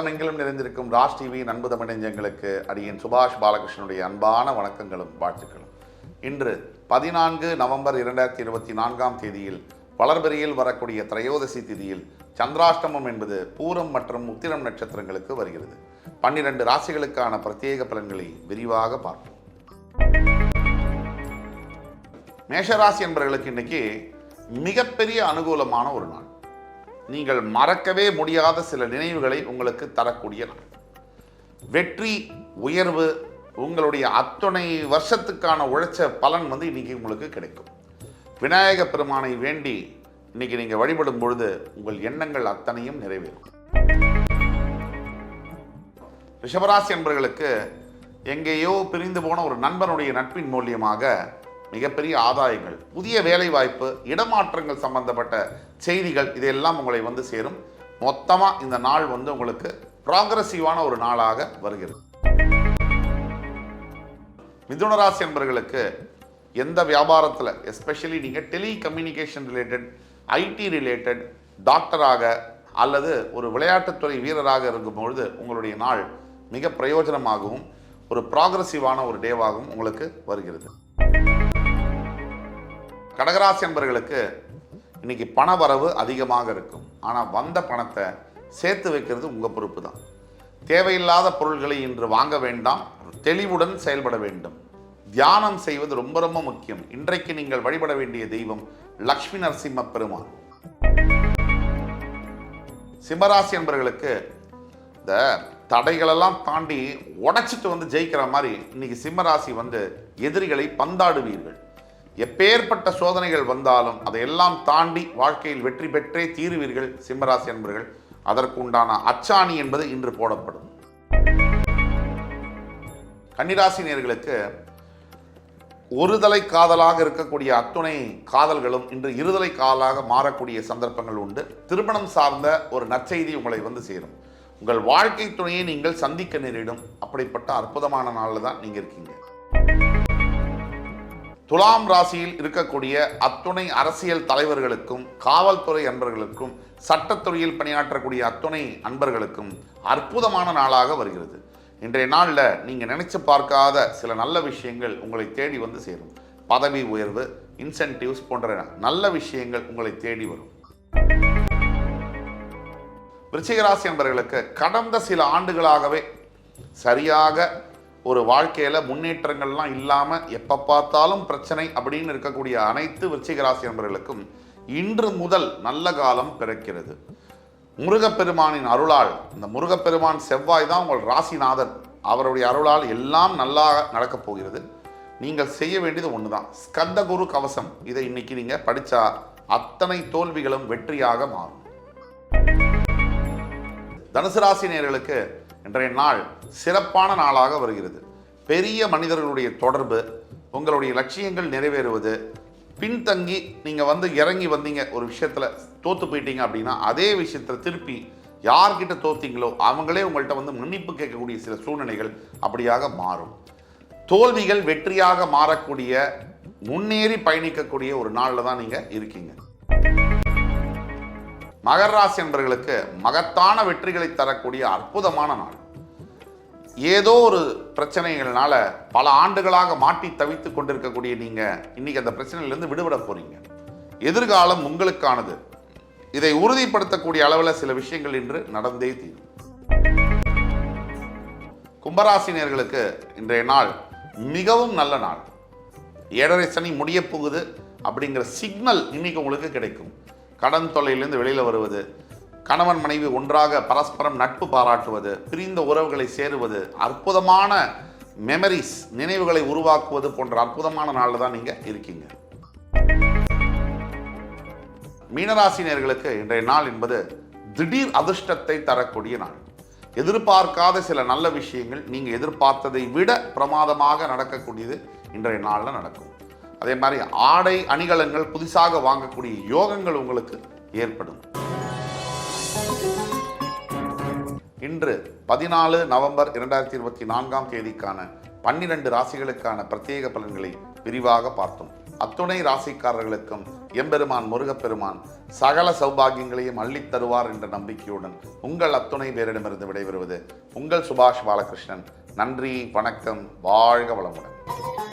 உலகமெங்கிலும் நிறைந்திருக்கும் ராஜ் டிவி அன்பு தமிழஞ்சங்களுக்கு அடியேன் சுபாஷ் பாலகிருஷ்ணனுடைய அன்பான வணக்கங்களும் வாழ்த்துக்களும். இன்று 14 நவம்பர் 2024 தேதியில் வளர்பிறையில் வரக்கூடிய திரையோதசி திதியில் சந்திராஷ்டமம் என்பது பூரம் மற்றும் உத்திரம் நட்சத்திரங்களுக்கு வருகிறது. 12 ராசிகளுக்கான பிரத்யேக பலன்களை விரிவாக பார்ப்போம். மேஷராசி என்பவர்களுக்கு இன்னைக்கு மிகப்பெரிய அனுகூலமான ஒரு நாள். நீங்கள் மறக்கவே முடியாத சில நினைவுகளை உங்களுக்கு தரக்கூடிய நாள். வெற்றி, உயர்வு, உங்களுடைய அத்தனை வருஷத்துக்கான உழைச்ச பலன் இன்னைக்கு உங்களுக்கு கிடைக்கும். விநாயக பெருமானை வேண்டி இன்னைக்கு நீங்க வழிபடும் பொழுது உங்கள் எண்ணங்கள் அத்தனையும் நிறைவேறும். ரிஷபராசி என்பவர்களுக்கு எங்கேயோ பிரிந்து போன ஒரு நண்பனுடைய நட்பின் மூலியமாக மிகப்பெரிய ஆதாயங்கள், புதிய வேலை வாய்ப்பு, இடமாற்றங்கள் சம்பந்தப்பட்ட செய்திகள் இதெல்லாம் உங்களை சேரும். மொத்தமாக இந்த நாள் உங்களுக்கு ப்ராக்ரஸிவான ஒரு நாளாக வருகிறது. மிதுனராசி என்பவர்களுக்கு எந்த வியாபாரத்தில், எஸ்பெஷலி நீங்கள் டெலி கம்யூனிகேஷன் ரிலேட்டட், ஐடி ரிலேட்டட், டாக்டராக அல்லது ஒரு விளையாட்டுத்துறை வீரராக இருக்கும்பொழுது உங்களுடைய நாள் மிக பிரயோஜனமாகவும் ஒரு ப்ராக்ரஸிவான ஒரு டேவாகவும் உங்களுக்கு வருகிறது. கடகராசி என்பவர்களுக்கு இன்னைக்கு பண வரவு அதிகமாக இருக்கும். ஆனால் வந்த பணத்தை சேர்த்து வைக்கிறது உங்கள் பொறுப்பு தான். தேவையில்லாத பொருள்களை இன்று வாங்க வேண்டாம், தெளிவுடன் செயல்பட வேண்டும். தியானம் செய்வது ரொம்ப ரொம்ப முக்கியம். இன்றைக்கு நீங்கள் வழிபட வேண்டிய தெய்வம் லக்ஷ்மி நரசிம்ம பெருமான். சிம்மராசி என்பவர்களுக்கு இந்த தடைகளெல்லாம் தாண்டி உடைச்சிட்டு ஜெயிக்கிற மாதிரி இன்னைக்கு சிம்மராசி எதிரிகளை பந்தாடுவீர்கள். எப்பேற்பட்ட சோதனைகள் வந்தாலும் அதையெல்லாம் தாண்டி வாழ்க்கையில் வெற்றி பெற்றே தீருவீர்கள் சிம்மராசி என்பவர்கள். அதற்கு உண்டான அச்சாணி என்பது இன்று போடப்படும். கன்னிராசி நேயர்களுக்கு ஒருதலை காதலாக இருக்கக்கூடிய அத்துணை காதல்களும் இன்று இருதலை காதலாக மாறக்கூடிய சந்தர்ப்பங்கள் உண்டு. திருமணம் சார்ந்த ஒரு நற்செய்தி உங்களை சேரும். உங்கள் வாழ்க்கை துணையை நீங்கள் சந்திக்க நேரிடும். அப்படிப்பட்ட அற்புதமான நாளில் தான் நீங்கள் இருக்கீங்க. துலாம் ராசியில் இருக்கக்கூடிய அத்துணை அரசியல் தலைவர்களுக்கும், காவல்துறை அன்பர்களுக்கும், சட்டத்துறையில் பணியாற்றக்கூடிய அத்துணை அன்பர்களுக்கும் அற்புதமான நாளாக வருகிறது. இன்றைய நாளில் நீங்கள் நினைச்சு பார்க்காத சில நல்ல விஷயங்கள் உங்களை தேடி சேரும். பதவி உயர்வு, இன்சென்டிவ்ஸ் போன்ற நல்ல விஷயங்கள் உங்களை தேடி வரும். விருச்சிகராசி என்பவர்களுக்கு கடந்த சில ஆண்டுகளாகவே சரியாக ஒரு வாழ்க்கையில் முன்னேற்றங்கள்லாம் இல்லாமல் எப்போ பார்த்தாலும் பிரச்சனை அப்படின்னு இருக்கக்கூடிய அனைத்து விருச்சிகராசி என்பவர்களுக்கும் இன்று முதல் நல்ல காலம் பிறக்கிறது. முருகப்பெருமானின் அருளால், இந்த முருகப்பெருமான் செவ்வாய் தான் உங்கள் ராசிநாதன், அவருடைய அருளால் எல்லாம் நல்லா நடக்கப் போகிறது. நீங்கள் செய்ய வேண்டியது ஒன்று தான், ஸ்கந்த குரு கவசம். இதை இன்னைக்கு நீங்கள் படித்தா அத்தனை தோல்விகளும் வெற்றியாக மாறும். தனுசு ராசி நேயர்களுக்கு இன்றைய நாள் சிறப்பான நாளாக வருகிறது. பெரிய மனிதர்களுடைய தொடர்பு, உங்களுடைய லட்சியங்கள் நிறைவேறுவது, பின்தங்கி நீங்கள் இறங்கி வந்தீங்க, ஒரு விஷயத்தில் தோற்று போயிட்டீங்க அப்படின்னா அதே விஷயத்தில் திருப்பி யார்கிட்ட தோத்தீங்களோ அவங்களே உங்கள்கிட்ட மன்னிப்பு கேட்கக்கூடிய சில சூழ்நிலைகள் அப்படியாக மாறும். தோல்விகள் வெற்றியாக மாறக்கூடிய, முன்னேறி பயணிக்கக்கூடிய ஒரு நாளில் தான் நீங்கள் இருக்கீங்க. மகர ராசி என்பவர்களுக்கு மகத்தான வெற்றிகளை தரக்கூடிய அற்புதமான நாள். ஏதோ ஒரு பிரச்சனைகள்னால பல ஆண்டுகளாக மாட்டி தவித்துக் கொண்டிருக்கக்கூடிய நீங்க இன்னைக்கு அந்த பிரச்சனையிலிருந்து விடுபட போறீங்க. எதிர்காலம் உங்களுக்கானது. இதை உறுதிப்படுத்தக்கூடிய அளவில் சில விஷயங்கள் இன்று நடந்தே தீரும். கும்பராசினியர்களுக்கு இன்றைய நாள் மிகவும் நல்ல நாள். 7.5 சனி முடிய போகுது அப்படிங்கிற சிக்னல் இன்னைக்கு உங்களுக்கு கிடைக்கும். கடன் தொல்லையிலிருந்து வெளியில் வருவது, கணவன் மனைவி ஒன்றாக பரஸ்பரம் நட்பு பாராட்டுவது, பிரிந்த உறவுகளை சேருவது, அற்புதமான மெமரிஸ், நினைவுகளை உருவாக்குவது போன்ற அற்புதமான நாளில் தான் நீங்கள் இருக்கீங்க. மீனராசினியர்களுக்கு இன்றைய நாள் என்பது திடீர் அதிர்ஷ்டத்தை தரக்கூடிய நாள். எதிர்பார்க்காத சில நல்ல விஷயங்கள் நீங்கள் எதிர்பார்த்ததை விட பிரமாதமாக நடக்கக்கூடியது இன்றைய நாளில் நடக்கும். அதே மாதிரி ஆடை அணிகலன்கள் புதுசாக வாங்கக்கூடிய யோகங்கள் உங்களுக்கு ஏற்படும். இன்று 14 நவம்பர் 2024 தேதிக்கான 12 ராசிகளுக்கான பிரத்யேக பலன்களை விரிவாக பார்த்தோம். அத்துணை ராசிக்காரர்களுக்கும் எம்பெருமான் முருகப்பெருமான் சகல சௌபாகியங்களையும் அள்ளித் தருவார் என்ற நம்பிக்கையுடன் உங்கள் அத்துணை பேரிடமிருந்து விடைபெறுவது உங்கள் சுபாஷ் பாலகிருஷ்ணன். நன்றி, வணக்கம், வாழ்க வளமுடன்.